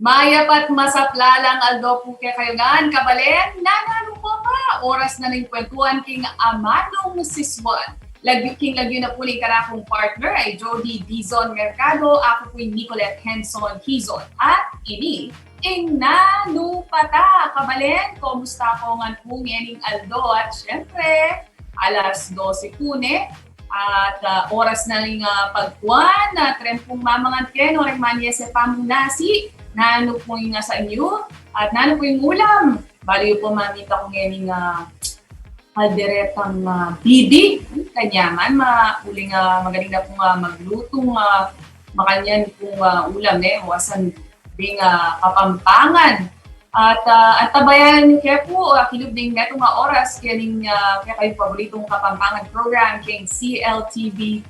Mayapat masaplalang Aldo po kaya kayo ngan, kabalen, nanalo po pa. Oras na ning kwentuhan king Amanong Siswan. King lagyo na po ning karakong partner ay Jody Dizon Mercado, ako po yung Nicolette Henson Hizon. At ini, inanupata. Kabalen, kumusta ko ngan po ngayon Aldo? At syempre, alas 12 po at oras na ling pagkuhan na trempong mamangan ken o remanya sa pamunasi nano po yung sa inyo at nano po yung ulam. Bali po mamita ko ngayon alderetang bibi. Kanyaman, uling magaling na po maglutong makanyan pong ulam wasan ding kapampangan. At tabayan niyo kaya po, kilub din nga itong oras kaya kayong paboritong kapampangan program kayong CLTV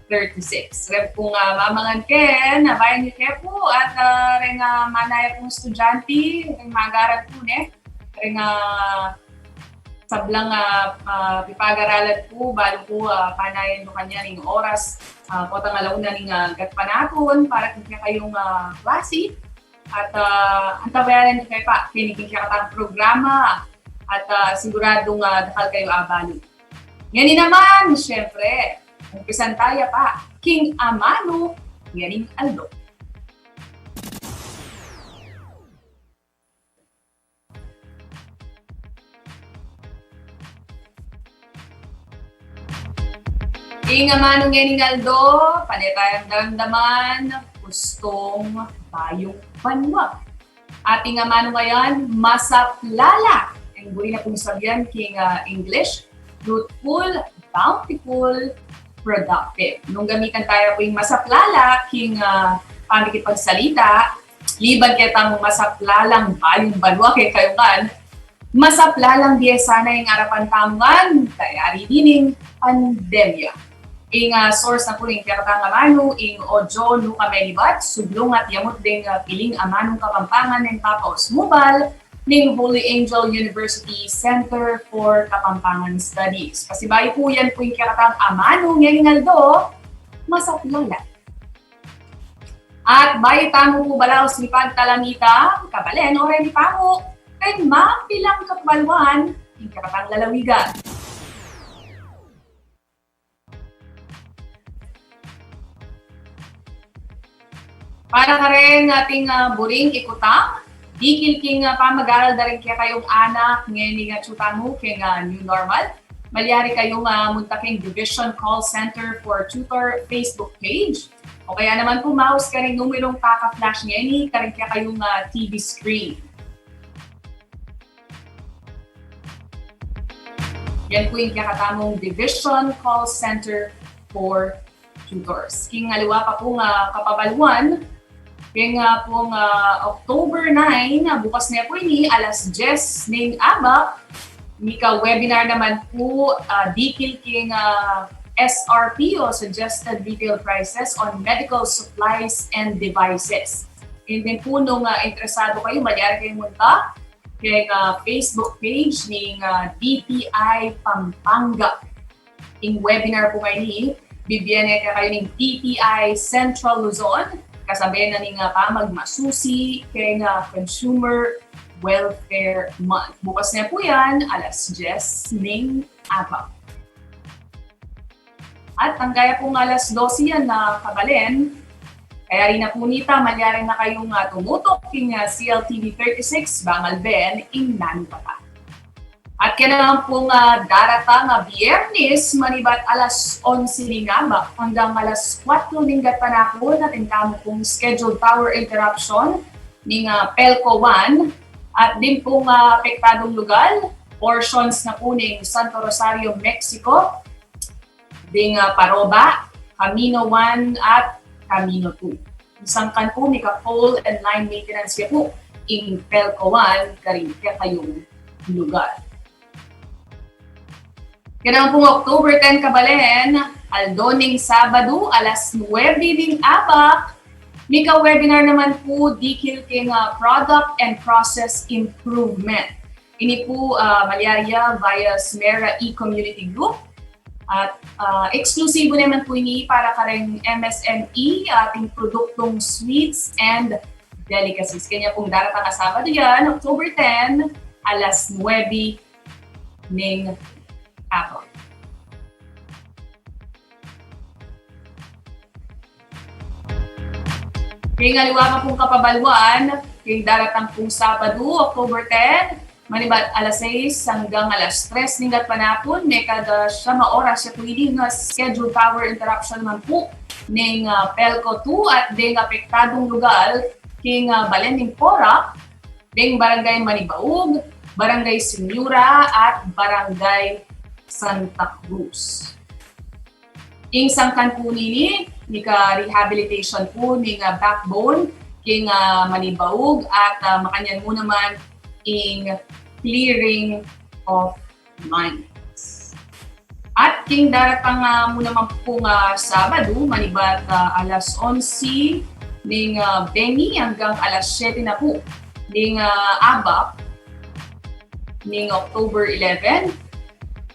36. Rep kong mamangan ken, nabayan niyo kaya po at rin manaya pong estudyante, rin mag-aral po rin sablang pipag-aralan po, balo po panayan mo kanya rin oras, potang alauna rin gatpanakon para kaya kayong klase. At ang tabayaran niyo kayo pa, piniging siya katang programa at siguradong dakal kayo abali. Ngayon naman, syempre, umpisan tayo pa, King Amano, ngayon Aldo. King Amano, ngayon Aldo, panay tayong daramdaman, gustong bayong banwa. Ating amano ngayon, masaplala. Ang buri na pong sabihan king English, fruitful, bountiful, productive. Nung gamitan tayo po yung masaplala, king pamikipagsalita, liban kitang masaplalang bayong banwa kay kayo kan, masaplalang diya sana yung arapan tamuan, kaya aridining pandemya. Ing source na po rin kakatang amano, ing Ojo Luka Melibat, sublong at yamot ding piling amanong kapampangan ng Tapos Mubal ng Holy Angel University Center for Kapampangan Studies. Pasibay po yan po yung kakatang amano, ngayon Aldo, masaplala. At bayi tamo po balaw si pagtalamita, kabalen o rin pamo, kay mapilang kapaluan, yung kakatang lalawigan. Para ka rin ating buring ikutang, dikil king pamag-aral na rin kaya kayong anak ngayon nga tsutamo king new normal. Malyari kayong muntaking Division Call Center for Tutor Facebook page. O kaya naman po mouse ka rin numerong paka-flash ngayon ka rin kaya kayong TV screen. Yan po yung kakatamong Division Call Center for Tutors. King aliwa pa po kapabaluan, kaya pong October 9, bukas na po ini, alas 10 ng abak, mika webinar naman po, dikil king SRP o Suggested Retail Prices on Medical Supplies and Devices. And then po nung interesado kayo, magyari kayong munta, kaya Facebook page ng DTI Pampanga. Yung webinar po kayo ni, bibigyan kayo ng DTI Central Luzon, kasabihan na ning pamagmasusi kay Consumer Welfare Month. Bukas na po yan, alas 10 ng araw. At ang gaya pong alas 12 yan na kabalen, kaya rin na po nita, malyari na kayong tumutok king CLTV 36, Bangal Ben, in Nanupata. At kaya naman pong daratang Biyernes, manibat alas 11 lingaba hanggang alas 4 linggat panakon at intamo pong scheduled power interruption ng Pelco 1 at din pong apektadong lugar, portions na po ng Santo Rosario, Mexico, ding Paroba, Camino 1 at Camino 2. Isang kan po, may pole and line maintenance kaya po in Pelco 1, karin kaya kayong lugar. Kaya pong October 10 kabalen, Aldoning Sabado, alas 9 ng abak, may ka-webinar naman po dikil king Product and Process Improvement. Ini po Malaria via Smera E-Community Group. At eksklusibo naman po ini para kareng MSME, ating produktong sweets and delicacies. Kanya pong daratang Sabado yan, October 10, alas 9 ng hapon. Kaya nga liwa pa pong kapabalwan, kaya daratang pong Sabado, October 10, manibat alas 6 hanggang alas 3 ningat panapon, may kada siya maoras siya tuwili nga scheduled power interruption man po ng Pelco 2 at ding apektadong lugar king Balen ng Porac, ding Barangay Manibaug, Barangay Sinyura at Barangay Santa Cruz. Ing sangkan po nini, nika rehabilitation po ning backbone king Manibaug at makanyan mo naman ing clearing of minds. At king daratang mo naman po Sabado, manibat alas 11 ning Bengi hanggang alas 7 na po ning ABAP ning October 11.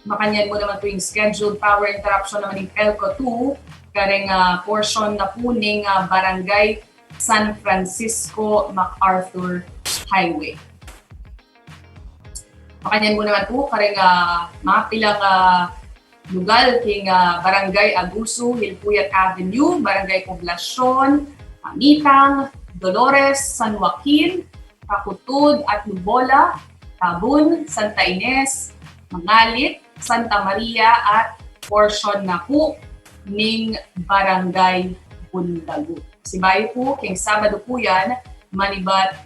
Makanyan mo naman po yung scheduled power interruption naman ng Pelco 2 kareng portion na po ning Barangay San Francisco MacArthur Highway. Makanyan mo naman po kareng mga pilang lugar king Barangay Aguso, Hilpuyat Avenue, Barangay Poblacion, Mitang, Dolores, San Joaquin, Kakutod at Lubola, Tabun, Santa Ines, Mangalit, Santa Maria at portion na po ning Barangay Bundago. Sibayo po, king Sabado po yan, manibat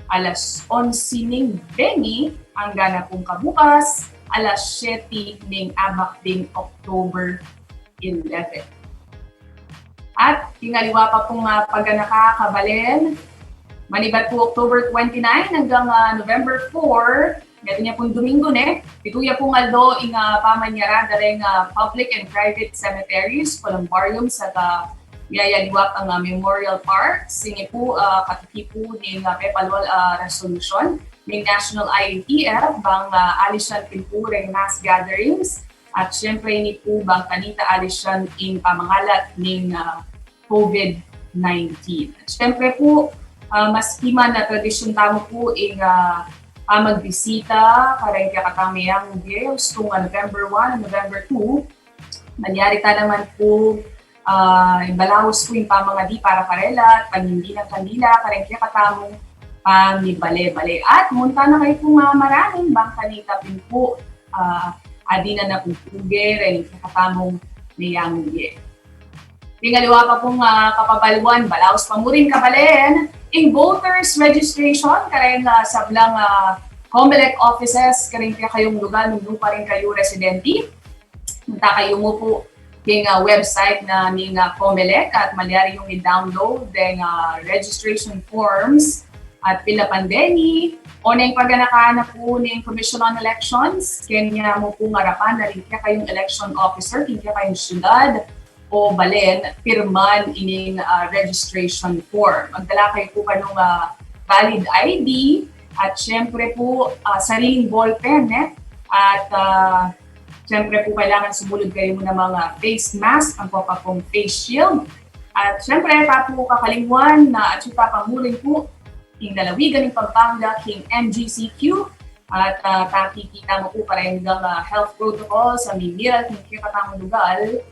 alas 11 ning Bengi, ang gana pong kabukas, alas 7 ning ABAC ding October 11. At tingaliwa pa pong pagganakakabalen, manibat po October 29 hanggang November 4, ngayon niya pong Domingo pituya pong aldo ing pamanyara daling public and private cemeteries, columbarium sa yayaliwat ang Memorial Park. Sige po, katiki po ng Pepalwal resolution ng National IATF bang alisyan pinpureng mass gatherings at syempre ni po bang kanita alisyan in pamangalat ng COVID-19. At syempre po, mas kiman na tradisyon tamo po ing magbisita kareng kakatamiyang Diyos kung November 1 and November 2. Nangyari ta naman po balawos po yung pamangadi para karela at panindi ng kandila kareng kakatamong pamibale-bale. At munta na kayo po maraming bang kanita pin po adina na po puge rin kakatamong niyang diye. Tingaliwa pa pong kapabalwan, balaos pa mo rin kabalen, in voters registration, kareng sablang COMELEC offices, kareng kayong lugar, nung pa rin kayo residente. Munta kayo mo po king website na ning COMELEC at malyari yung i-download ng registration forms at pila pandemi o na yung pagganakana po ng Commission on Elections, kanya mo po ngarapan na rin kayong election officer, kanya kayong syudad, o balen, pirman ining registration form. Magdala kayo po kanong valid ID at syempre po sariling ballpen at syempre po kailangan sumulod kayo mo ng mga face mask, ang pong face shield at syempre po kakalingwan na at syuta pamurin po king Dalawigan ng Pampanga, king MGCQ at takikita mo po parang health protocols sa Mimira, king kikatamong lugar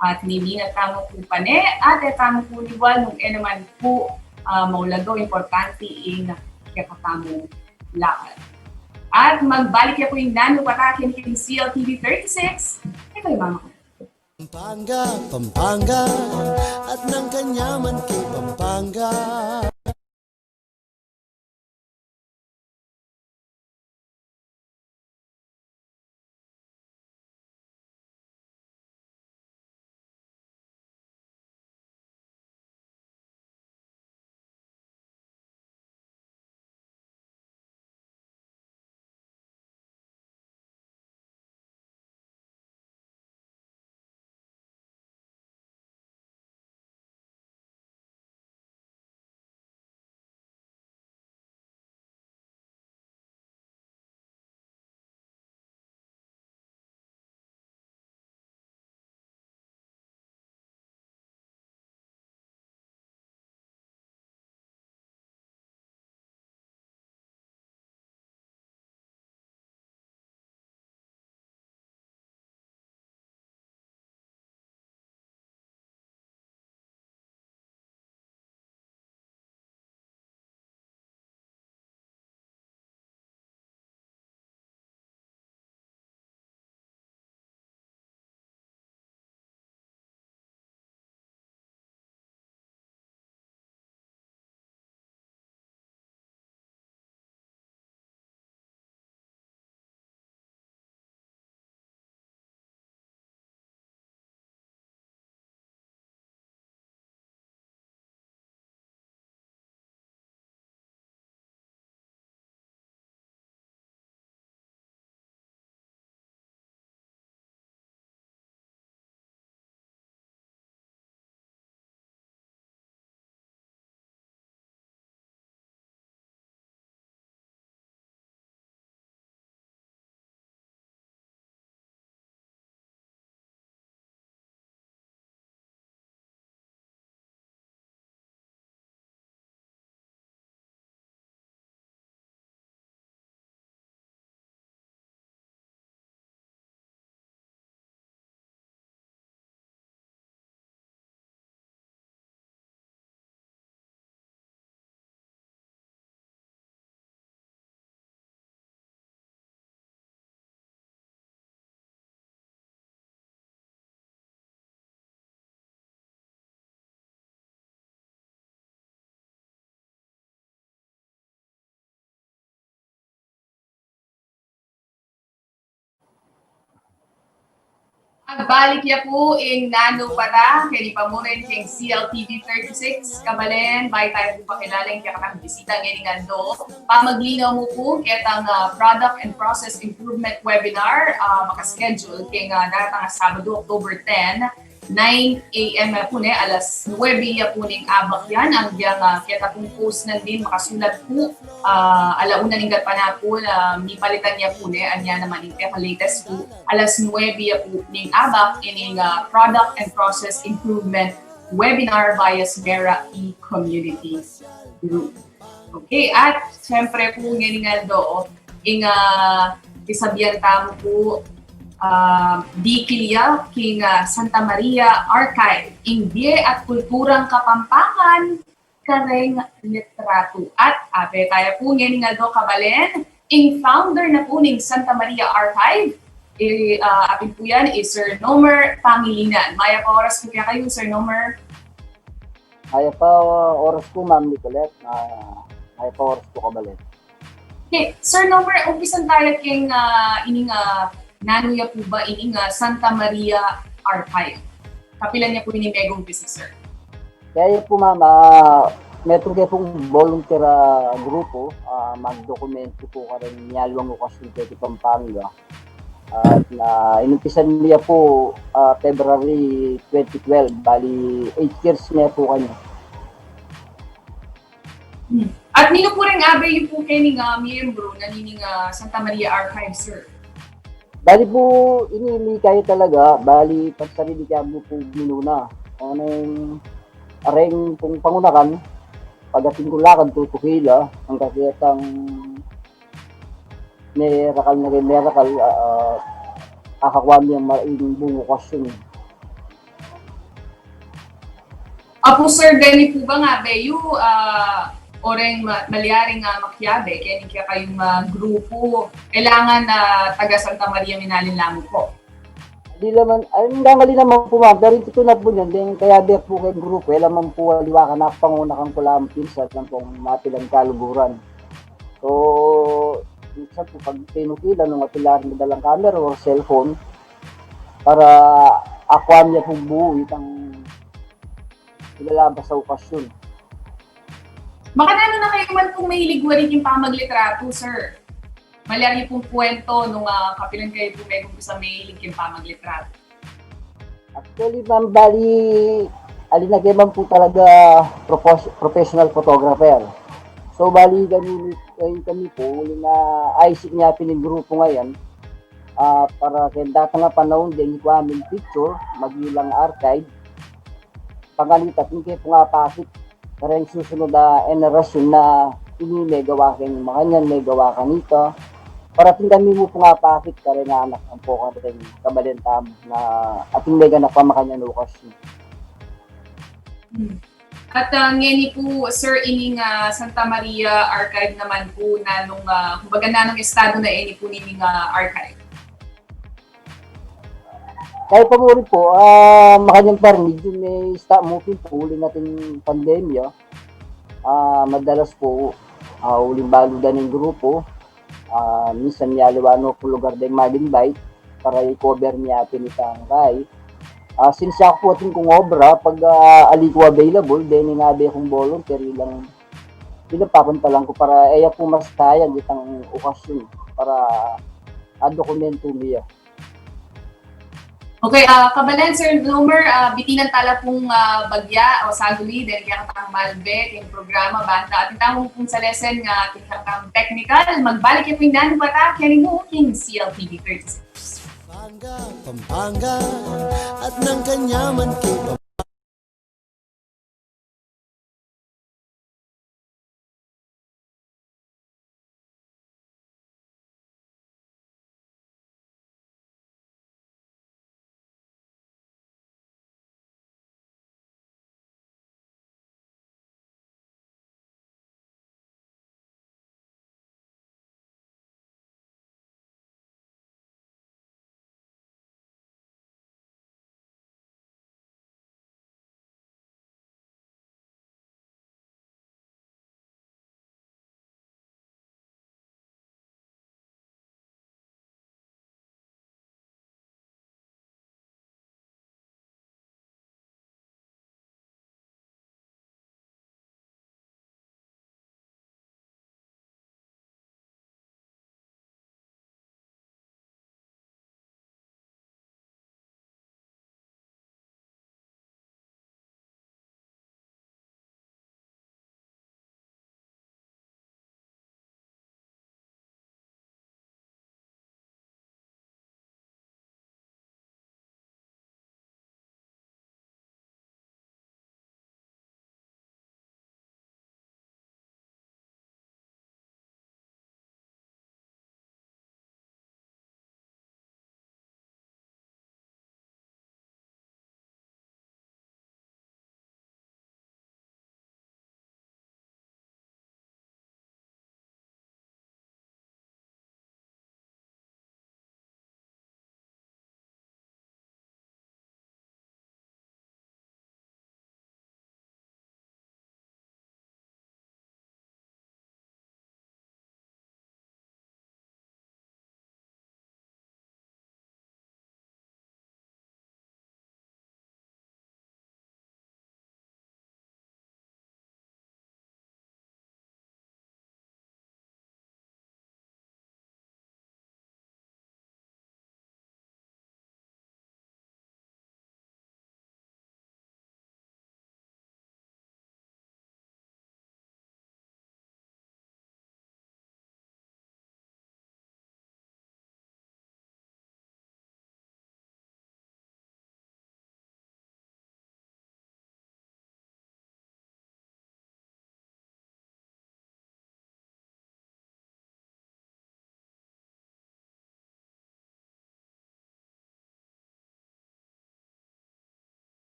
at nilingat tamo po pane at tamo po liwal nung naman po maulagaw importante in kakatamo lakad. At magbalik po yung nano patakin king CLTV 36. Ito yung mama ko. Pampanga, Pampanga, at ng kanyaman kay Pampanga. Balik niya po ing nano para kay pamunin king CLTV 36 kabalen bay tayo po pakilalang kaya katang bisita ngayon nga do pamaglinaw mo po kitang product and process improvement webinar makaschedule kay daratang Sabado October 10 9 a.m. na po ne, alas 9 ya po ning abak yan. Ang diyang kita pong post na din, makasulat po. Alauna ning pa na po, may palitan niya po ne, anya naman yung latest po. Alas 9 ya po ning abak, ining Product and Process Improvement webinar via Smera e-Community Group. Okay, at syempre po ngayon nga do, isabihan tamo po di kilya king Santa Maria Archive, Indie at Kulturang Kapampangan, kareng litrato. At ape tayo po ngayon nga do kabalen, ing founder na po ng Santa Maria Archive, apin po yan is Sir Nomer Pangilinan. Maya pa oras po kaya kayo, Sir Nomer. Maya pa oras po, Ma'am Nicolette. Maya pa oras po kabalen. Okay, Sir Nomer, umpisan tayo king ining nanuya po ba ining Santa Maria Archive? Kapilan niya po ini megong business, sir. Kaya po, Ma'am, meron kayo pong volunteer grupo, mag-dokumento po ka rin niyalwang okasyon kayo Pampanga. At inumpisan niya po February 2012, bali 8 years niya po kanya. At nino po rin abe yung po kayo miyembro na nining Santa Maria Archive, sir? Bali po, inili kayo talaga, bali pagsarili kaya mo po minuna. Ano yung areng pong pangunakan, pagating ko lakad, tutukila, ang kakitang merakal na kayo, merakal, akakwami ang maraming bungukasyon. Apo sir, gani po ba nga beyo, oreng malyaring makyabe, kaya kayong grupo, kailangan na taga Santa Maria Minalin lamang po. Di naman, ay ngangali naman po, Ma'am, pero ito na po yun, din kaya di po kayong grupo, naman po liwakan na panguna kang kulang pinsa lang pong matilang kaluguran. So, minsan po pag tinukila nung matilarin na dalang camera or cellphone, para akuan niya pong buo, itang ilalabas sa okasyon. Baka na kayo man kung mahilig rin yung pamaglitrato, sir. Malyari pong kwento nung kapilan kayo po may kung sa mahilig yung pamaglitrato. Actually, Ma'am, bali, alinagay man po talaga professional photographer. So, bali, kami po, na ISIC niya pinigrupo ngayon, para kaya data nga panahon din ko aming picture, magilang archive, pangalitat, hindi po nga pakit. Pero yung susunod na generasyon na ini may gawa kang mga yan, may gawa ka nito. Para kami mo po nga pakit ka rin na anak ang po ka rin kabalentam na ating may ganap pa makanya lokasyon. At ngayon po, sir, ining Santa Maria Archive naman po na nung, kumbaga na nung estado na ini po nining archive. Kaya pa mo rin po, makanyang parinig, yung may stop moving po, uli natin pandemya, madalas po, uling baludan ng grupo, minsan niyaliwano po lugar din mag-invite, para i-cover niya pinitang ray. Since ako po ating kong obra, pag ali ko available, then inabi akong volunteer, ilang papunta lang ko para po mas kaya itang okasyon, para dokumento niya. Okay, kabalan, Sir Nomer, bitinan tala pong bagya o saguli, dahil kaya katang malbet, yung programa, banda, at itang pong sa lesson nga, katang technical, magbalik yung pindan pata, kaya mo king CLTV 36. Pampanga, at ng kanyaman kay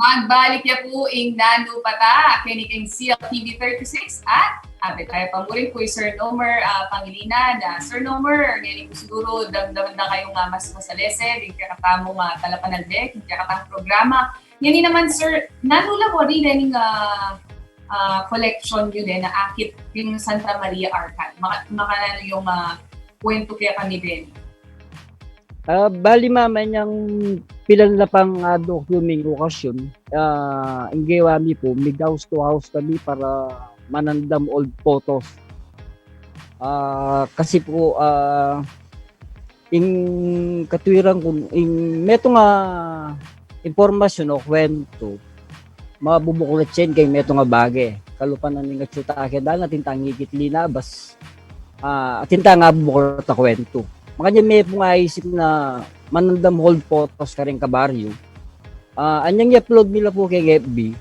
Magbalik niya po ing Nando Pata, kiniking CLTV36 at abe tayo pamurin po yung Sir Nomer Pangilinan. Sir Nomer, ngayon po siguro damdaman na kayong mas masalese, di kakatamo talapanaldek, di kakatang programa. Ngayon naman Sir, nanula ko rin yung collection yun na akit yung Santa Maria Arcade. Makanano yung kwento kaya kami din. Bali mama niyang pilan na pang dokuming okasyon, ang gawa mi po, mig house to house kami para manandam old photos. Kasi po, in katwiran ko, in meto nga informasyon o kwento, mabubukulat siya kay meto nga bagay. Kalupan na nga tsuta akit dahil natin tangikit linabas, atinta nga bubukulat na kwento. Makanya may po nga isip na manandam hold photos ka rin kabaryo. Anyang i-upload nila po kay FB.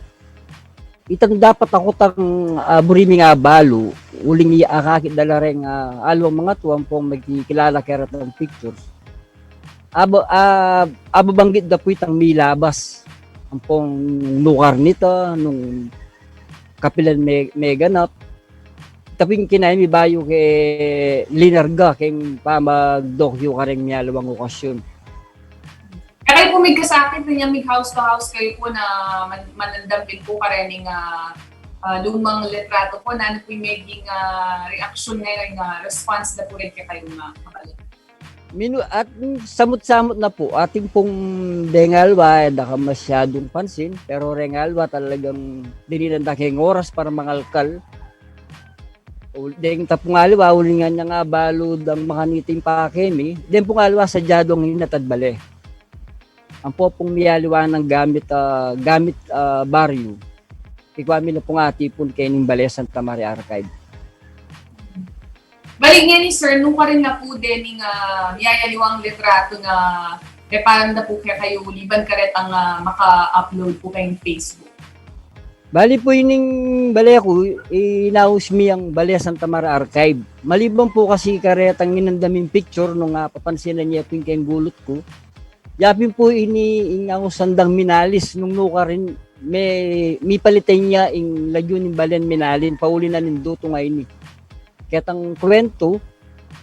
Itang dapat ako tang burimi nga balo, uling iakakit dala rin alwang mga tuwang pong magkikilala kaya ng pictures. Ababanggit na po itang milabas. Ang pong lugar nito, nung kapilan may ganap. Taping kinain mi bayo kay linarga kay pamag-dokyo ka rin niya lawang okasyon. Kaya po may kasakit niya may house to house kayo po na manandam din po ka rin ng lumang litrato po na ano po yung maging reaction ngayon, response na po rin kayo makalit. At samot-samot na po, ating pong dengalwa, daka masyadong pansin, pero rengalwa talagang dininanda kayong oras para mangalkal. Deng tapungaliwa, ulingan niya nga balod ang makaniting pakemi. Den pungaliwa sa jadong hinatadbale. Ang po pong miyaliwa ng gamit baryo. Ikwami na po nga tipon kayo ng Bale Santa Maria Archive. Balik nga ni Sir, nung ka rin na po din ng miyayaliwang litrato na parang na po kayo liban ka rin ang maka-upload po kayong Facebook. Bali po ining bale ko, inaus mi ang Bale Santa Maria Archive. Maliban po kasi karetang minandaming picture nung papansinan niya po yung kayong gulot ko. Yapin po inaus sandang minalis nung nuka rin may palitan niya ing lagyo ng balen minalin. Pauli na ninduto nga ini. Ketang kwento,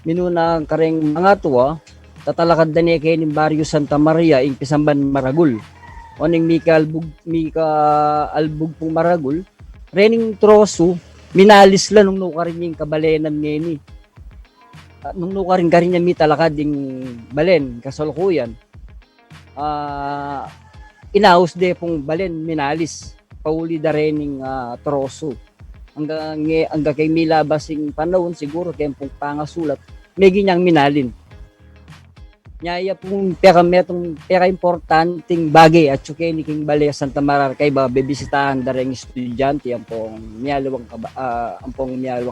minunang kareng mga tuwa, tatalakad na niya kayo ng Barrio Santa Maria ing Pisamban Maragul. Oning Mika Albug pong Maragul, rening troso, minalis la nung nukarin yung kabalenan ngayon. Nung nukarin ka rin niya mitalakad yung balen, kasalukuyan. Inaus de pong balen, minalis, pauli da rening troso. Hanggang kay milabasing panahon, siguro kaya pong pangasulat, may ginyang minalin. Nyaya pong peka importanteng bagay at suke ni King Bale Santa Maria kay ba bebisitahan dareng estudyante ang pong miyalawang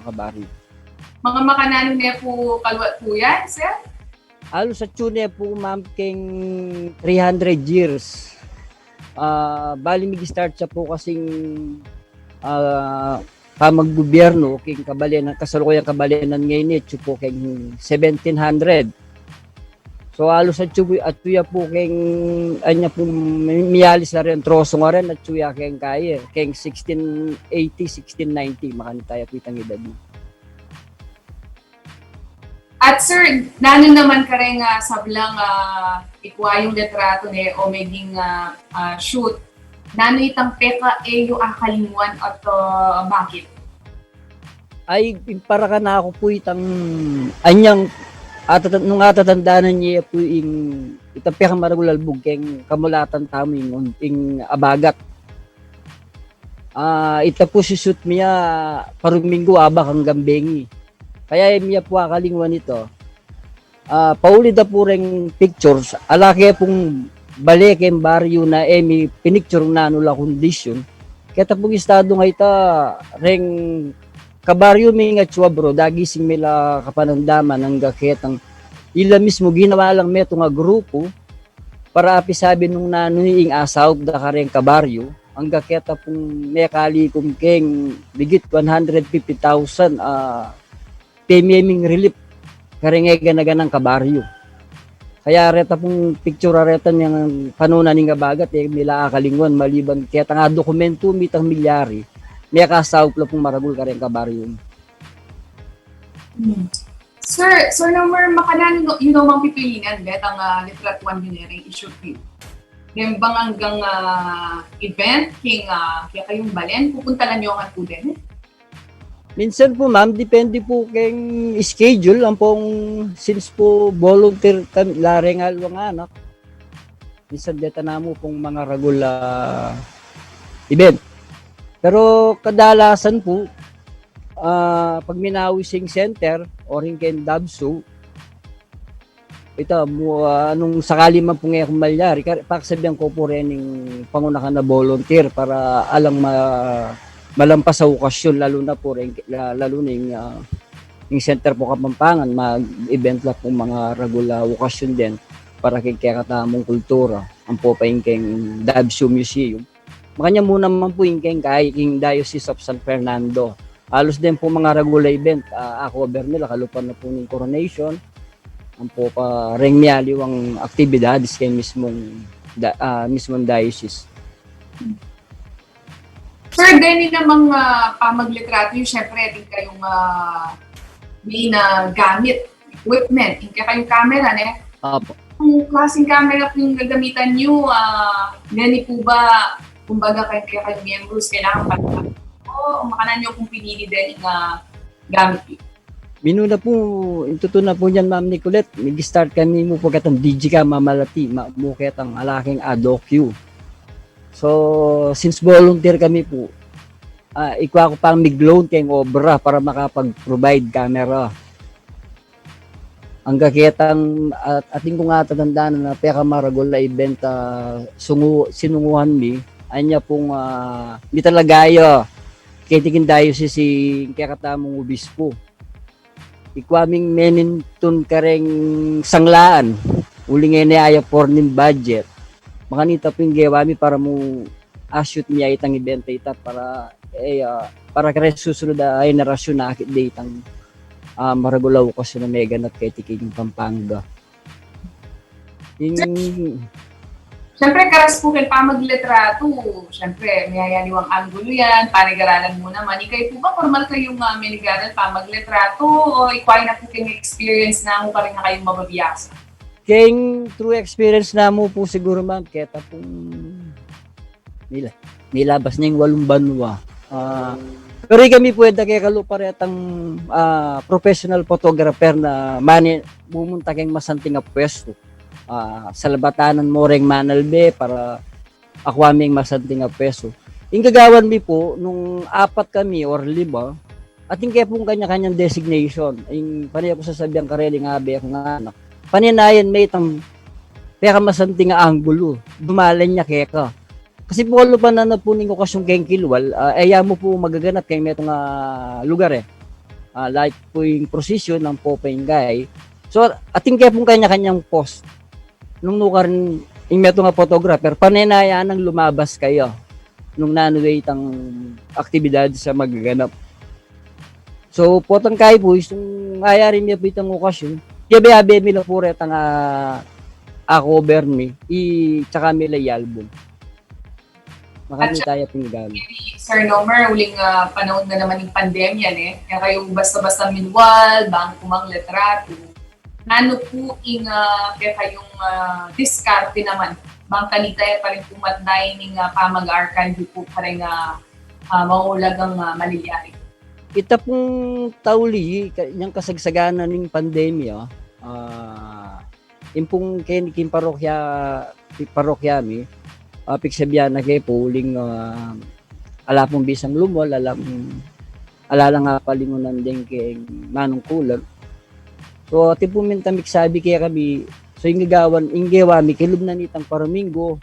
kabari. Mga makanano niya po kalwat po yan, sir? Alo sa tune po ma'am king 300 years. Bali mig-start siya po kasing pamaggobyerno king kabalenan kasalukuyang kabalenan ngayon po king 1700. So alo sa tuya at tuya po keng anya po miyalis na rin troso nga rin at tuya keng kaya keng 1680 1690 makanitaya po itang edad mo. At sir, nano naman ka rin sablang ikwa yung litrato ni o maging shoot. Nano itang peka yung akalimuan at bakit? Ay para ka na ako po itang anyang nung atatandaan niya po yung itapyang maragulalbog keng kamulatan tamo yung abagat. Ita po si shoot niya paruminggo abak hanggang bengi. Kaya niya po akalingwan ito. Pauli da po ring pictures. Alaki pong balik yung baryo na may pinicture na nula condition. Kaya pong estado nga ita ring kabaryo may nga chua bro, dagising mila kapanandaman ang gaketang ila mismo ginawa lang meto nga grupo para apisabi nung nanuing asaw da kareng kabaryo ang gaketa pong may kali keng bigit 150,000 PMMing relief kareng ganaganang kabaryo. Kaya reta pong picture reta niyang panunan nga bagat nila akalingon maliban kaya nga dokumento mitang milyari. May kasaw pong maragul ka rin kabaryo. Sir Nomer, makanan yun ang pipilinan bet ang literatuan binering issue team. Bang hanggang event kaya kayong balen pupunta lang yung po din. Minsan po ma'am, depende po kayong schedule ang pong since po volunteer lare nga ang anak. Minsan deta na mo pong mga regular event. Pero kadalasan po pag minawising center or in ken Dabso ito mo anong sakali man po ngayon malyari paksabihan ko po rin yung pangunakan na volunteer para alang malampas sa okasyon lalo na po rin lalo na yung center po Kapampangan mag-event lang po mga regular okasyon din para kay katamong kultura ang po pa yung Dabso Museum makanya muna man po yung kayong Diocese of San Fernando halos din po mga regular event ako nila kalupan na po ng coronation ang po pa ring miyaliw ang aktibidades kay mismong diocese. Sir, din namang pamaglitrato yung syempre din kayong may na gamit, equipment, yung kayong camera, ne? Apo. Kung klaseng camera po yung gagamitan nyo, gani po ba, kumbaga kayong members, kailangan pa o makanan nyo kung pinili din yung gamit nyo? Minuna po, ituto na po yan Ma'am Nicolette, nag-start kami mo po katang DJ ka mamalati, mukhet ang alaking adokyu. So, since volunteer kami po, ikaw ako pang mig-loan kayong obra para makapag-provide camera. Ang kakitang, at ating ko nga tatandaan na peka maragol na event sinunguhan mi, anya pong, di talagayo, kitikin dayo si kaya katamong obispo. Ikwaming menintun kareng sanglaan. Uli nga niaya for nin budget. Makanita po yung gewami para mo ashoot niya itang ibenta ita para kare susunod ay narasyon na akit day itang maragulaw ko sa mega na kay tiking Pampanga. Siyempre, karas po kayo pa maglitrato. Siyempre, may hayaniwang angulo yan, panigaralan mo naman. Ikay po ba, formal kayong minigaral pa maglitrato o ikway na po kayong experience na mo pa rin na kayong mababiyasa? Kayong true experience na mo po siguro ma'am, keta pong nilabas na yung 8 banwa. Pero kami pwede kay kaluparetang professional photographer na bumunta kayong masanting pwesto. Sa labatanan mo ring manalbe para akwaming masanting peso. Yung gagawan mi po, nung 4 kami or 5, at yung kaya pong kanya-kanyang designation, yung paniya ko sasabihan kareli nga abe ako nga anak, paninayan may itang peka masanting anggulo, dumalan niya keka. Kasi po ano pa na napunin ko kasyong keng kilwal, aya mo po magaganap kay may itong lugar like po yung procession ng Popengay. So, ating kaya pong kanya-kanyang post. Nung nukarin yung meto nga photographer, paninayaan ng lumabas kayo nung nanuway itang aktibidad sa magaganap. So, potang kayo po, yung ayarin niya po itang okasyon, yabe-yabe mila po retang cover me, tsaka mila album. Makamit tayo pinigamit. Sir Nomer, uling panahon na naman yung pandemya, kaya kayong basta-basta minwal, bang kumang litrato, ano po kaya kayong diskarte naman? Bang kalitaya pa rin pumatnay ng pamag-archive po pa rin maulagang maliliari? Ita pong tauli, yung kasagsaganan ng pandemya, yung pong kim parokya mi, piksabihan na kayo po, uling ala pong bisang lumol, alala nga palingunan din kay Manong Kulag. So, ati po mintamik sabi kaya kami, so yung gawami, kilub na nitang Paramingo,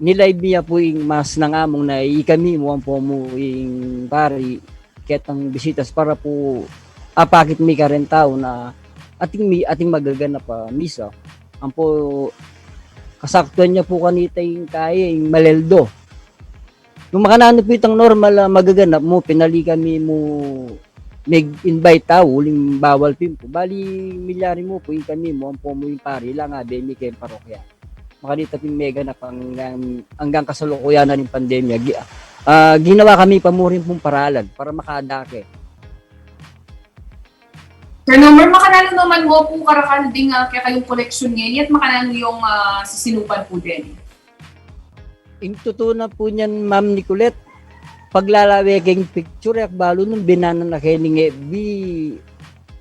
nilive niya po yung mas nangamong na ikami mo ang po mo yung pari, ketang bisitas para po apakit mi ka rin tao na ating magaganap misa. Ang po, kasaktuan niya po kanita yung kaya, yung Maleldo. Nung makanano po itang normal magaganap mo, pinali kami mo Nag-invite tao, uling bawal pimpo. Bali, milyari mo po, yung kami mo, ang pomo yung pari lang, bemi kayo parokya. Makalita ping mega na hanggang kasalukuyan na ng pandemya. Ginawa kami pamurin pong paralan para makadake. Sir Nomer, makanano naman mo po karakal ding kaya kayong koleksyon ngayon at makanano yung sisinupan po din. Yung totoo na po niyan, Ma'am Nicolette, paglalawegeng picture yak balo nung binana na kayo ng FB,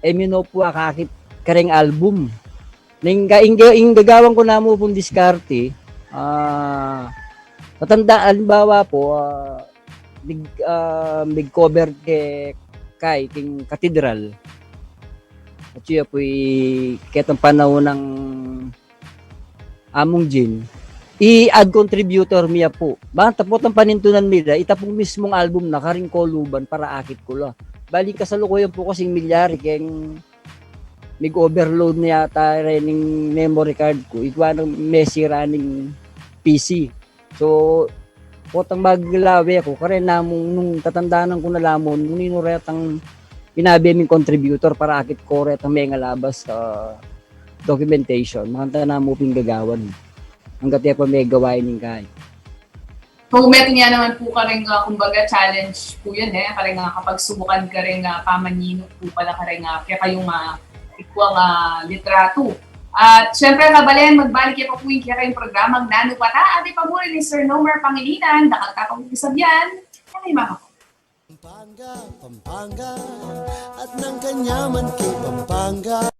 emino po akakit kareng album. Ing gagawang ko na mo pong diskarte, matanda, alimbawa po, big cover kay king katedral. At siya po ketang panahon ng among Jin, i-add contributor miya po. Ba, tapos ang panintunan nila, itapong mismong album na karing koluban para akit ko la. Bali kasalukuyan po kasing milyari keng mig-overload na yata rin yung memory card ko. Ikaw ng messy running PC. So, potang maglawi ako. Kaya namong nung tatandaan ko na lamon, nung ninuretang pinabiming contributor para akit ko retang may labas sa documentation. Makanta na mo ping gagawan. Hanggat pa may gawain ng kayo. So, meron nga naman po ka rin, kumbaga, challenge po yan Kaya nga kapag subukan ka rin pamanino po pala ka rin kaya kayong ikuang litrato. At syempre, kabalayan, magbalik po po yung kaya kayong programang Nano Pata. Ate pamuri ni Sir Nomer Pangilinan, nakagkapag-usap yan. Yan ay mga Pampanga, Pampanga, at ng kanyaman kay Pampanga.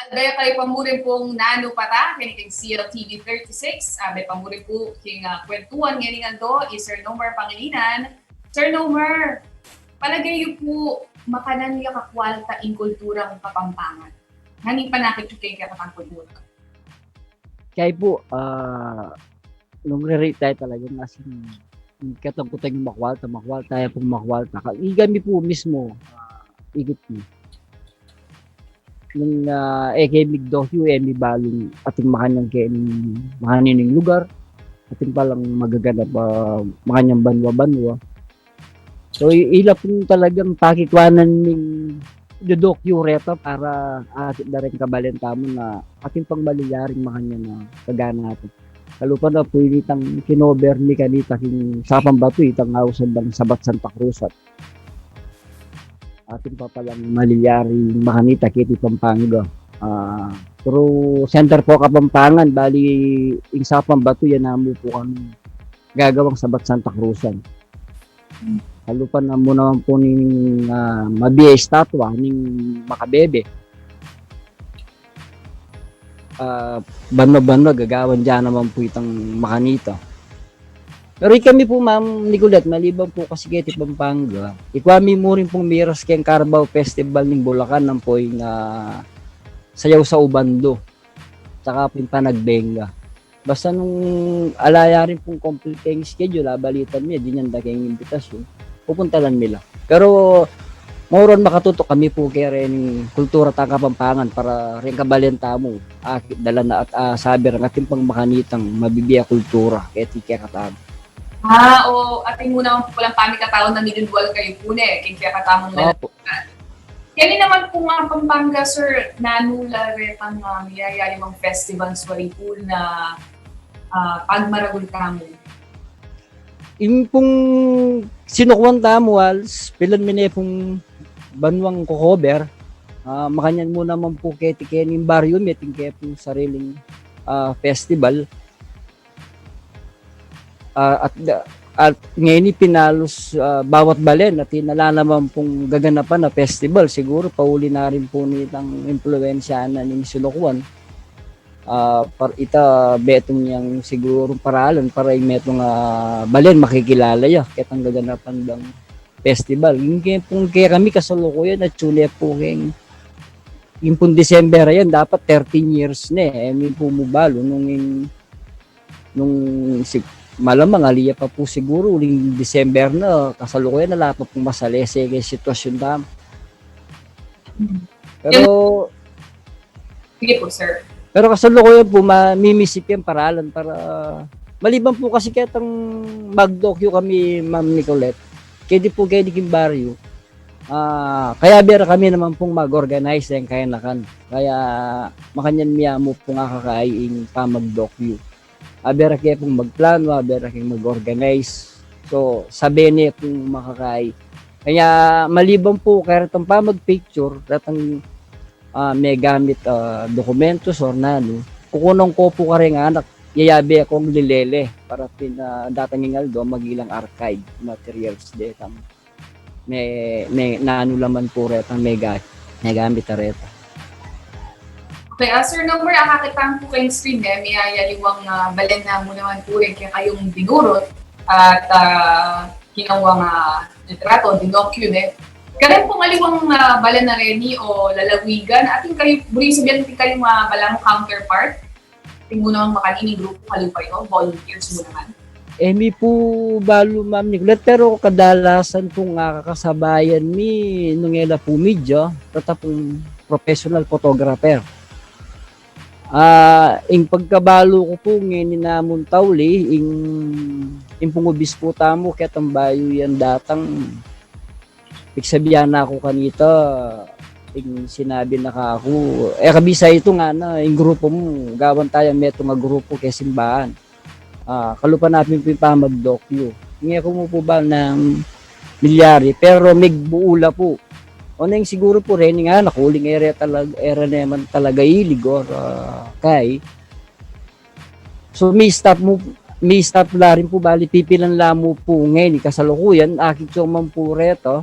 Daya kayo pamurin pong nano pata, kaniking CLTV 36, abe pamurin po king kwentuhan ngayon do, is Sir Nomer Pangilinan. Sir Nomer, palagay niyo po, makanan niya kakwalta in kulturang Kapampangan. Haning panakit yung kay kakatang kultura. Kaya po, nung re-rate tayo talaga nasa katang ko tayong makwalta, tayo pong makwalta. Igami po mismo, ikot mo. Nung kay Migdohyo, may balong ating makaninong lugar, ating palang magaganap makanyang banwa-banwa. So, ila po talagang pakikwanan ng Dodokyo reta para atin na rin kabalentamo na ating pangbalyaring makanya na kagana natin. Kalupa na po itang kinober ni kanita king sapang bato itang hausan ng Sabat Santa Cruz at ating pa palang malilyaring makanita kiti Pampanga. Pero center po Kapampangan, bali yung sapang bato yan namo po kami gagawang Sabat Santa Cruzan. Kalupan na mo naman po ning mabiya estatwa ning makabebe. Bano-bano gagawan dyan naman po itang makanita. Pero kami po Ma'am Nicolette, maliban po kasi kiti Pampanga, ikwami mo rin pong miras kayang Carabao Festival ng Bulacan ng po yung sayaw sa Ubando. Saka po yung panagbenga. Basta nung alaya rin pong complete kayong schedule, balitan niya, di niyan da kayong imbitasyon, pupunta lang nila. Pero mauron makatutok kami po kaya rin kultura ta Kapampangan para rin kabalenta mo. Dala na at sabi rin ating pang makanitang mabibiya kultura kaya kaya katabo. O ating muna ang pulang pamikataon na nilundual kayo po kaya kaya katamong lalatukan. Kaya naman po nga Pampanga, sir, nanula retang miyayari mga festivals wari po na pagmaragul kamo. Yung pong sinukuan tamo wals, pilan mine pong banwang kokober, makanyan mo naman po kening baryo, meting kaya pong sariling festival. At ngayon pinalos bawat balen at tinala naman pong gaganapan na festival. Siguro pauli na rin po nitang impluensya na ng sinukuan. Para ita betong yang siguro paralan para yung metong balen makikilala ya ketang gaganapan ng festival. Yung kaya kami kasalukuyan at tune po yung pong December yan dapat 13 years na may pumubalo nung malamang aliya pa po siguro uling December na kasalukuyan na lahat pong masalese kay sitwasyon dam. Pero Sige po, sir. Pero kasalukuyan po mamimisip yan paralan para maliban po kasi ketang magdokyo kami Ma'am Nicolette. Kaya di po kaya di Kimbaryo. Kaya bira kami naman pong mag-organize yung kaya nakan. Kaya makanyan miya mo po nga kakain pa magdokyo. Abera kaya pong magplano, abera kaya mag-organize. So, sabi niya kung makakay. Kaya maliban po kaya itong pa mag-picture, ratang may gamit dokumentos or nano, kukunong ko po ka rin anak, yayabi akong lilele para datangingal do magilang archive materials dito. May nano laman po retang may gamit reta. Okay, Sir Nomer, akakitang po kayong screen may ayaliwang balen na mo naman po kaya kayong binurot at kinawang litrato, dinokyo Kaya pong aliwang balen na reni o lalawigan, ating kayo, buri sabihan natin kayong balang counterpart, ating mo naman makanini grupo kalupay volunteers mo naman. May po balo Ma'am Nicolette, pero kadalasan po nga kakasabayan mi nung ela po media, tatapong professional photographer. Ing pagkabalo ko po ngayon namon tawli ing pungubis po tamo ketang bayo yan datang iksabihan na ako kanita ing sinabi na ka ako kabisa ito nga na ing grupo mo gawan tayo meto nga grupo kay simbahan kalupa natin po pa magdokyo ngayon ko mo po ba ng milyari pero migbuula po o nang siguro po rin nga nakuling era naman talaga ilig or kay so may stop na rin po bali pipilan lamo po ngayon kasalukuyan akit so man po reto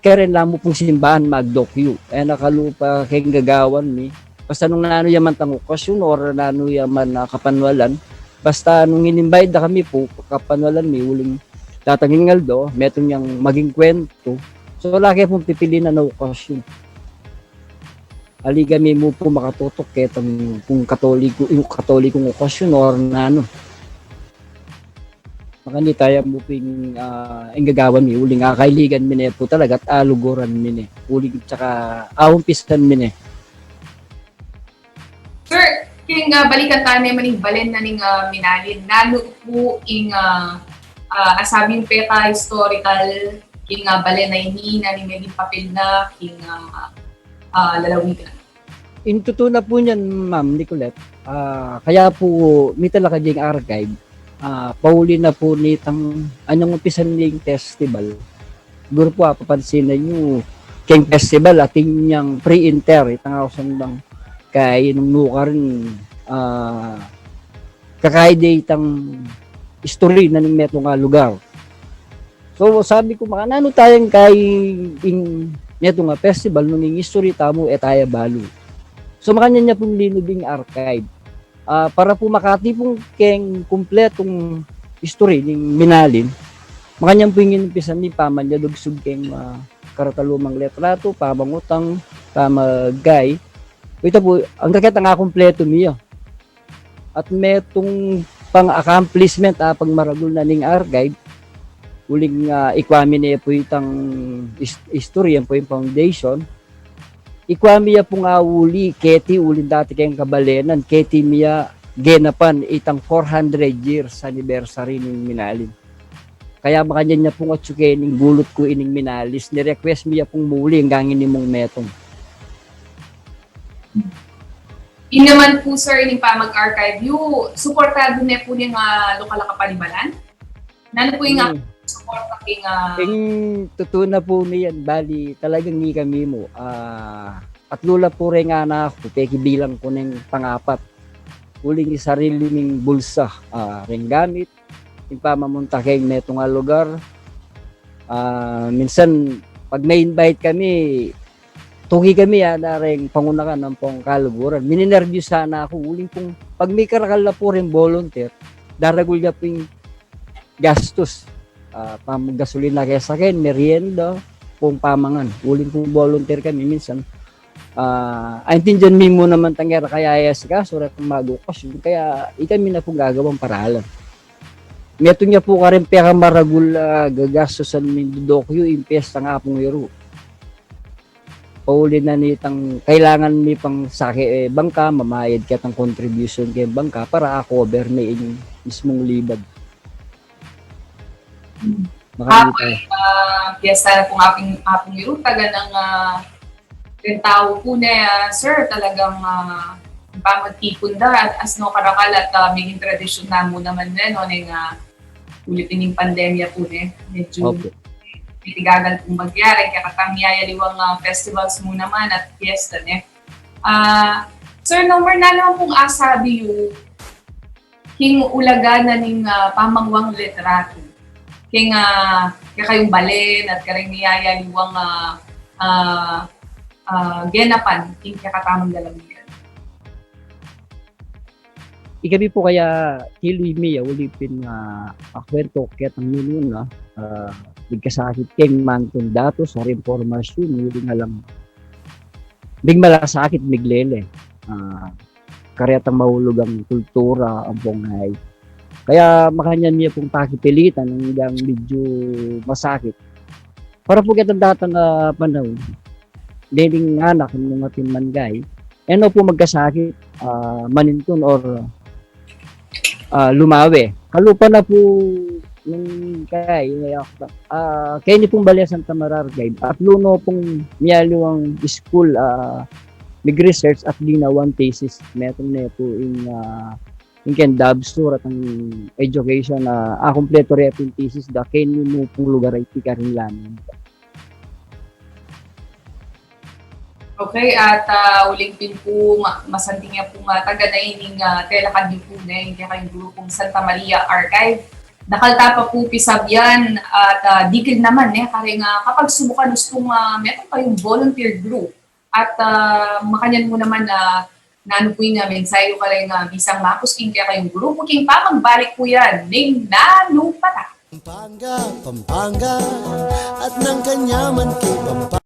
karen lang mo pong simbahan magdokyu. Nakalupa kay gagawan mi. Basta nung nano yaman tang okasyon or nano yaman kapanwalan, basta nung in-invite na kami po, kapanwalan mi, uling tatangin ngaldo, metong niyang maging kwento. So, laki pong pipili na okasyon. Ali kami mo po makatutok ketang kung katolikong okasyon or nano. Makani tayo mo ping gagawan mi, uling kailigan mi po talaga at alugoran mi uling tsaka awumpisan mi Sir, king balikan tayo maning balen na ning minalin. Nano po ing asabing peka historical king balen na inina ni may papel na king lalawigan. Intutuna po niyan, Ma'am Nicolette. Kaya po, may talaga diyang archive. Pauli na po nitang anong umpisan niyang festival. Siguro po, papansin na nyo, King Festival, ating niyang pre-inter, itang ako bang kaya nung nuka rin, kakaiday itang history na ng metong lugar. So, sabi ko, makanano tayong kay neto nga festival nung history tamo tayo balo. So makanya niya pong linubing archive. Para po makati pong keng kumpletong history ng Minalin, makanya po yung inumpisan ni Paman niya dugsog keng karatalumang letrato, pamangutang, pamagay. Ito po, ang kakita nga kumpleto niya. At metong pang-accomplishment pag maragul na ning archive, uling ikwami niya po itang history, yan po yung foundation. Ikwami niya po nga uli, keti ulin dati kayong kabalenan, keti niya genapan itang 400 years anniversary ng Minalin. Kaya makanya niya pong atsukening gulot ko ining Minalis, ni-request niya pong muli hanggang ini mong metong. Naman po sir, ining pamag-archive you, supportado na po yung lokal kapalibalan? Nano po yung support aking tutuna po niyan, bali talagang ni kami mo. At lula po rin nga na ako, peki bilang ko ng pangapat. Uling sarili ng bulsa, ring gamit, yung pamamunta kayong neto nga lugar. Minsan, pag may invite kami, tugi kami na rin pangunakan ng pong kaluguran. Mininerview sana ako, uling pong, pag may karakal na po rin volunteer, daragul niya po yung gastos. Gasolina kaya sa akin, merienda, pong pamangan. Uling pong volunteer kami minsan. Intindihan mo naman tangyara kaya ayas ka, surat ng magukas. Kaya ikami na pong gagawang paralan. Meto niya po ka rin peka maragul gagastosan ng dudokyo, impes nga pong iro. Pauli na nitang kailangan ni pang sake bangka, mamayad ka ng contribution kay bangka para cover na yung mismong libad. Piyesta na pong aping irutaga ng tao po na sir, talagang pamagtipon da as no karakal at maging tradisyon na mo naman na no, ng ulitin yung pandemya po na medyo titigagal pong magyari kaya katamiyaya liwang festivals mo naman at piyesta na. Sir, number na naman pong asabi yung king ulaga na ning pamangwang litrato. King kayong balen at karing niyaya liwang genapan king kakatamang dalawin. Ikabi po kaya kiloy miya ulipin kwento ket ang minun na bigkasakit keng mantong dato sa informasyon hindi nga lang big malasakit biglele karyatang mahulog ang kultura ang bongay. Kaya makanya niya pong pakipilitan hanggang medyo masakit. Para po kitang datang panahon, deling anak ng mga tinmanggay, ano po magkasakit, maninton or lumawi. Kalupa na po ng kaya ni pong Balya Santa Marargay at luno pong miyaliwang school nag-research at ginawan thesis metong na po in ken dabstur at ang education na kompleto repin thesis da ken mo pong lugar ay tikarinlan. Okay, at uling din po masanting niya po taga na ining telakad din po na yung kayong grupong Santa Maria Archive. Nakalta pa po pisabyan at dikil naman kaya nga kapag subukan gustong meron kayong volunteer group at makanyan mo naman na nano po nga mensahe ka rin nga bisang mapusking kaya kayong grupo king pamagbalik po yan ning nanupata. Pampanga, Pampanga, at ng kanyaman kay Pampanga.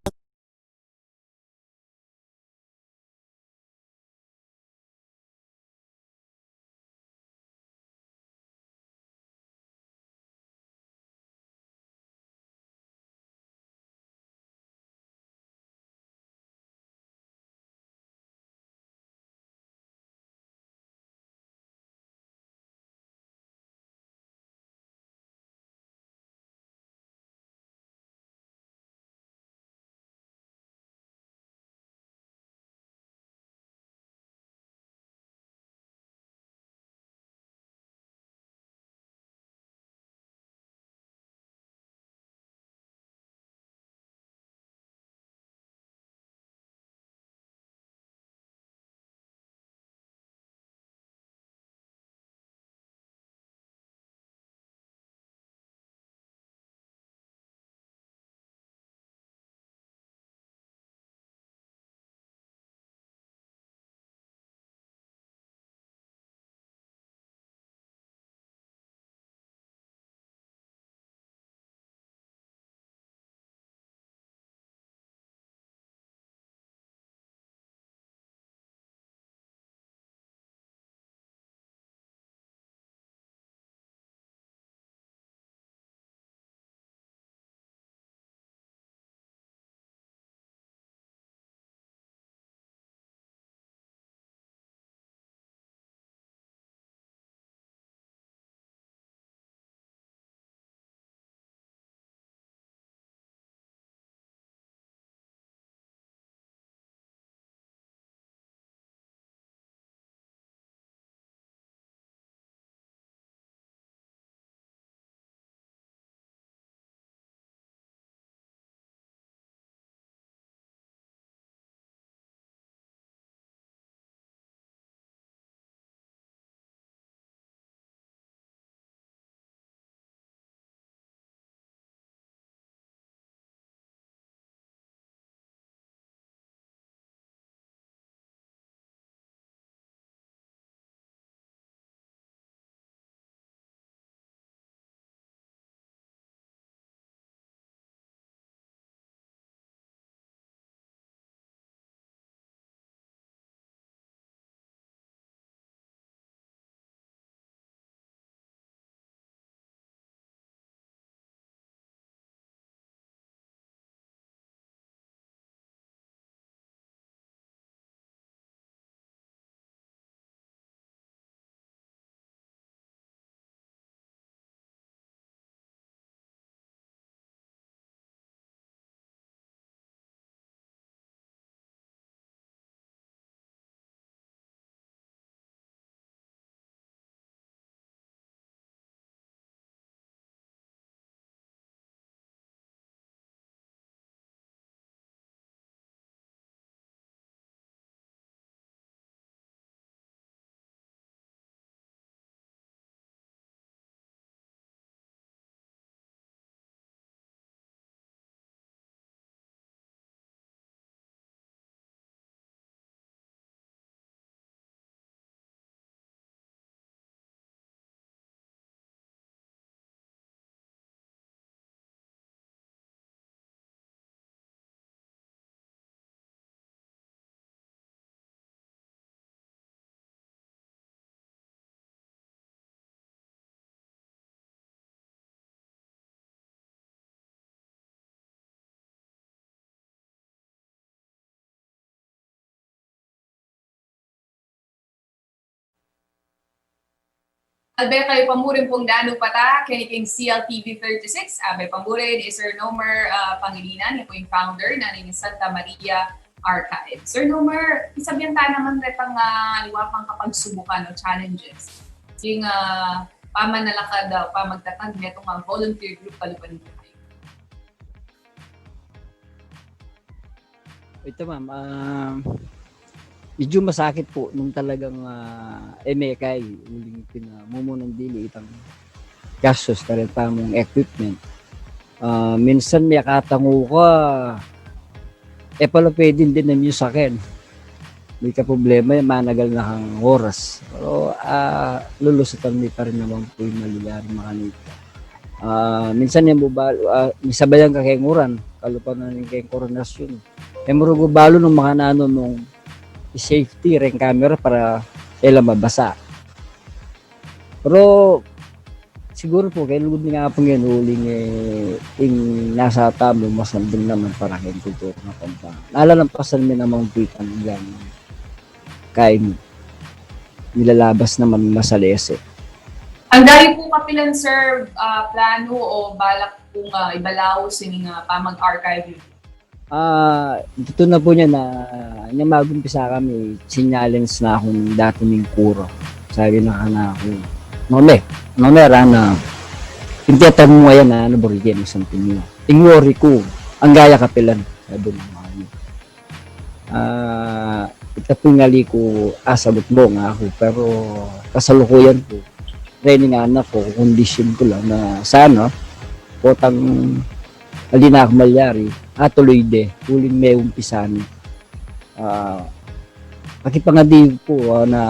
Albay kayo pamurin pong nanupata kaniking CLTV 36. Abay pamurin is Sir Nomer Pangilinan, yung po yung founder na ng Santa Maria Archive. Sir Nomer, isabihan ta naman retang liwapang kapag subukan o challenges. Yung pamanalakad daw, pamagtatag netong volunteer group kalupanin ko kayo. Ito ma'am, medyo masakit po nung talagang emekay, uling pinamumunan dili itang gastos na rin tamong equipment. Minsan may katango ka, pala pwede din namin yung sakin. May ka problema, managal na kang oras. Pero lulusutan mi pa rin naman po yung malilari makanita. Minsan yung bubalo, misabayan ka kayong uran, kalupan na rin kayong koronasyon. Murugo balo nung mga nano nung safety rin camera para sila mabasa. Pero siguro po, kaya lugod nga pong yan, huling nasa tamo, masanding naman para kayong kultura na Kapampangan. Nalalampasan mi naman po ikan hanggang kain nilalabas naman masalese. Ang dahil po kapilan, sir, plano o balak pong ibalaw sining pamag-archive? Dito na po niya na magumpisa kami, sinyalens na akong dati ng kuro. Sabi na ako, Nome, rana, hindi atan mo yan na naborigyan ng something nyo. Ingwori ko, ang gaya kapilan. Sabi na mga nyo. Itapungali ko, sagot mo nga ako, pero kasalukuyan ko, training anak ko, condition ko lang na sana, potang alina ako malyari, tuloy de, huling may umpisan. Pakipangadi po na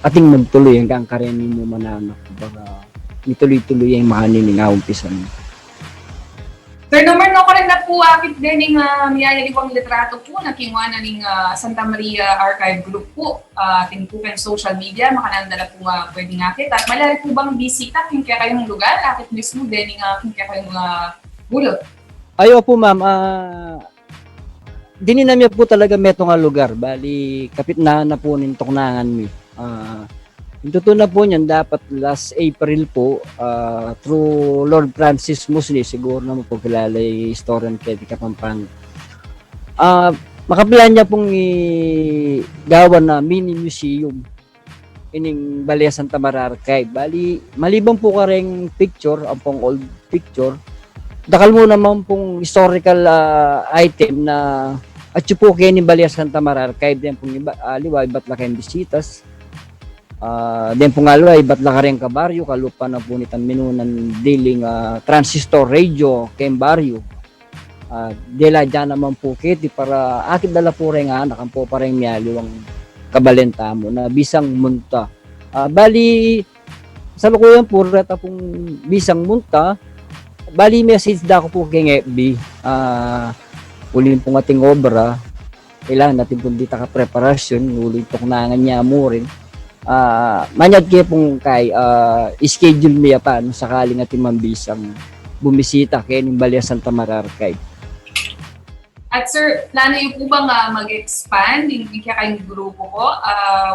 ating magtuloy hanggang karenin mo mananak, baga ituloy-tuloy yung mahanin nga umpisan. Sir, number no ko rin na po akit din ng miyayaliwang litrato po na kinuha na ng Santa Maria Archive Group po. Ating po kayong social media, makananda na po pwedeng akit. At malari po bang bisita kung kaya kayong lugar? Akit mismo din kung kaya kayong bulot? Ayo po ma'am, dininamya po talaga meto nga lugar. Bali, kapit na po nintong nangan mi. Ito na po niyan, dapat last April po, through Lord Francis Musli, siguro naman po kilala yung historian kay Kapampangan. Makapilan niya pong gawa na mini museum ining Balea Santa Maria Archive. Bali, maliban po ka rin picture, ang pong old picture, dakal mo naman pong historical item na at yun po kayo ni Balea Santa Maria Archive, din pong liwa, iba't la kayong bisitas. Din pong aliwa, iba't la ka rin kabaryo, kalupa na po nitan minunan dealing transistor radio kayong baryo. Dela dyan naman po kiti para akit dala po rin anak, ang po pa rin miyaliwang kabalenta mo na bisang munta. Bali, sa lukuyan po, rata pong bisang munta, bali message da ko po kay FB. Ulin pong ating obra, kailangan natin pong dita ka preparasyon, ulin pong nangan niya mo rin. Manyad kayo pong kay schedule niya pa no, sakaling ating mambisang bumisita kayo ng Balea Santa Maria Archive. At sir, plano niyo po bang mag-expand? Hindi kaya kayong grupo ko.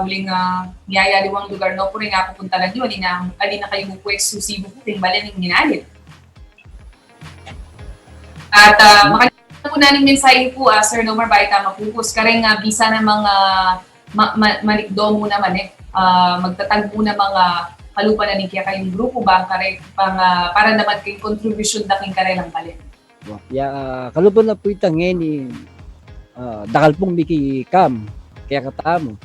Uling niyayaliwang lugar no po rin nga pupunta lang yun. Alin na kayo po eksklusibo po ting Balea ng ginalid. At makikita po namin mensahe po, Sir Nomar Baita, mapupus ka rin bisa ng mga manikdo mo naman magtatagpo na mga kalupa na niya kayong grupo ba para naman kayong contribution na king kare ng Balea. Kalupa na po itang ngayon dakal pong Miki Cam kaya katamo.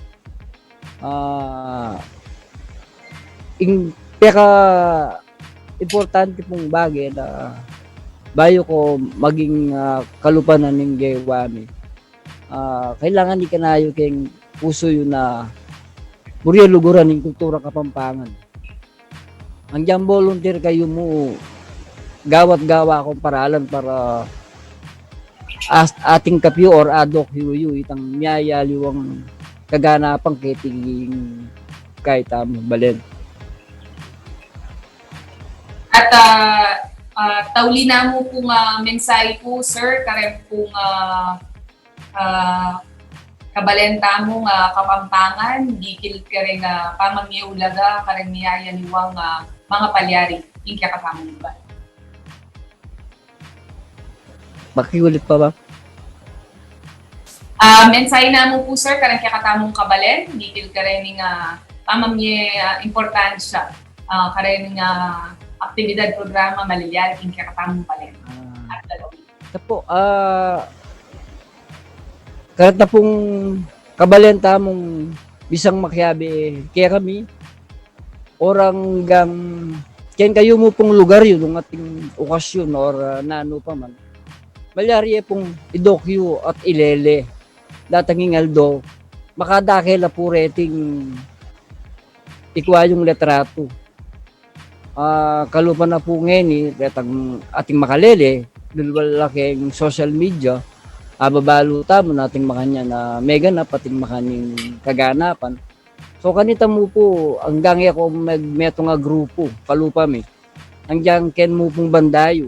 Peka importante pong bagay na bayo ko maging kalupa na ng gewami. Kailangan di kanayo keng puso yun na buriya luguran ng kultura Kapampangan. Ang dyan volunteer kayo mo gawat-gawa akong paralan para ating kapyo or adok yuyu itang miyayaliwang kaganapang kiting kahit balen. At tauli na mo pong mensahe po, sir, kare pong kabalenta mo Kapampangan, gikil ka rin pamangyaulaga, karang niyayaliwang mga palyari, yung kaya katamang ba? Makiulit pa ba? Mensahe na mo po, sir, karang kaya katamang kabalen, gikil ka rin ng pamangya importansya, karen ng aktibidad, programa, malilyari, yung kaya katamang balen. At dalawin. Ito po, karat na pong kabalenta mong bisang makyabi kaya kami orang gang Ken kayo mo pong lugar yun, ng ating okasyon or nano pa man. Malyari pong idokyo at ilele. Datanging aldo, makadakela po rating ikwa yung letrato. Kalupan na po ngayon, retang ating makalele, lalaking social media, babaluta mo nating makanya na mega na pating makaning kaganapan. So kanita mo po, hanggang ako magmeto nga grupo, kalupa mi. Hanggang ken mo pong bandayo.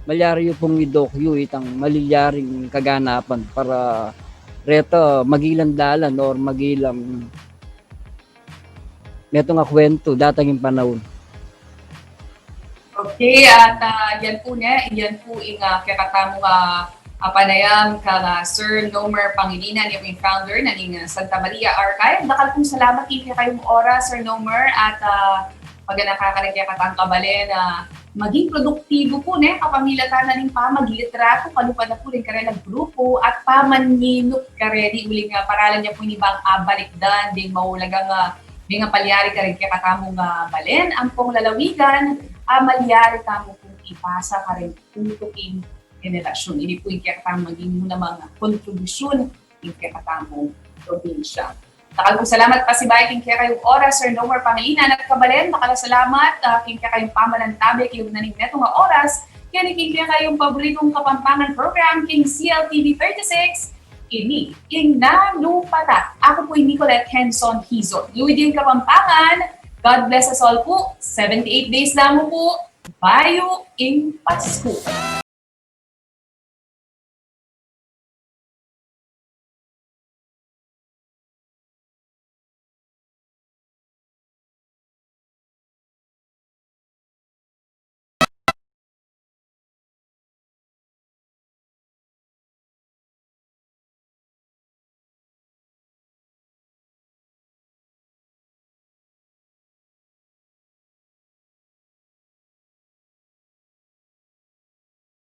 Malyari pong idokyo itang malilyaring kaganapan para reto magilang dalan or magilang meto nga kwento datang yung panahon. Okay, at yan po kakatamo panayam ka Sir Nomer Pangilinan, yung founder ng Santa Maria Archive. Dakal pong salamat kayong oras, Sir Nomer, at pag nakakaligya katang kabali na maging produktibo po kapamilatan na rin pa, maglitrato, kalupad na po rin kare ng grupo, at pamanninok kare, di uling paralan niya po ni bang balikdan, ding maulagang mga palyari kare katamong balen, ang pong lalawigan, malyari tamo pong ipasa kare tutukin generasyon. Hindi po yung kakatamang maging muna mga kontribusyon yung kakatamang probinsya. Nakagong salamat pa si Bay, king kaya kayong oras, Sir Nomer Pangilinan at Kabalen. Nakalasalamat, king kaya kayong pamalantabi, kayong naning neto nga oras. Kaya ni king kaya kayong paboritong kapampangan program, King CLTV 36. Ini, king nanupata. Ako po yung Nicolette Henson Hizon. Luwid yung kapampangan. God bless us all po. 78 days lang mo po. Bayo in Pasko.